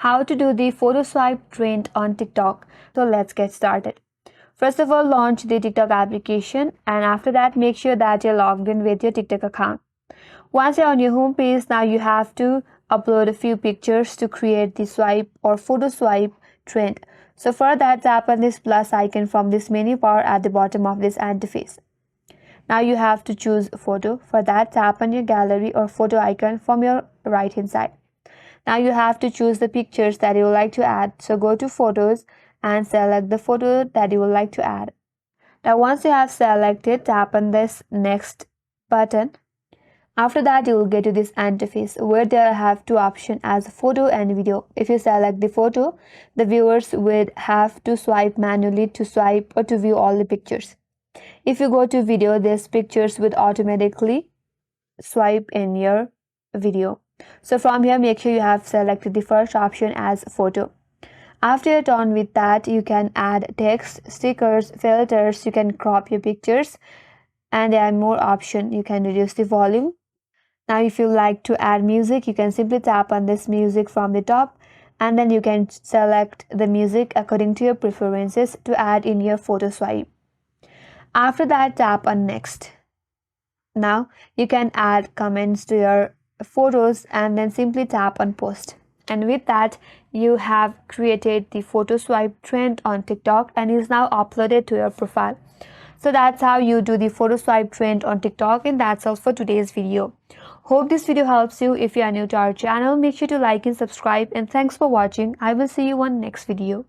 how to do the photo swipe trend on TikTok. So let's get started. First of all, launch the TikTok application, and after that make sure that you're logged in with your TikTok account. Once you're on your home page, now you have to upload a few pictures to create the swipe or photo swipe trend. So for that, tap on this plus icon from this menu bar at the bottom of this interface. Now you have to choose a photo. For that, tap on your gallery or photo icon from your right hand side. Now you have to choose the pictures that you would like to add. So go to photos and select the photo that you would like to add. Now once you have selected, tap on this next button. After that, you will get to this interface where there have two options as photo and video. If you select the photo, the viewers would have to swipe manually to swipe or to view all the pictures. If you go to video, these pictures would automatically swipe in your video. So from here, make sure you have selected the first option as photo. After you're done with that, you can add text, stickers, filters, you can crop your pictures, and there are more options. You can reduce the volume. Now if you like to add music, you can simply tap on this music from the top, and then you can select the music according to your preferences to add in your photo swipe. After that, tap on next. Now you can add comments to your photos and then simply tap on post. And with that, you have created the photo swipe trend on TikTok and is now uploaded to your profile. So that's how you do the photo swipe trend on TikTok, and that's all for today's video. Hope this video helps you. If you are new to our channel, make sure to like and subscribe, and thanks for watching. I will see you on next video.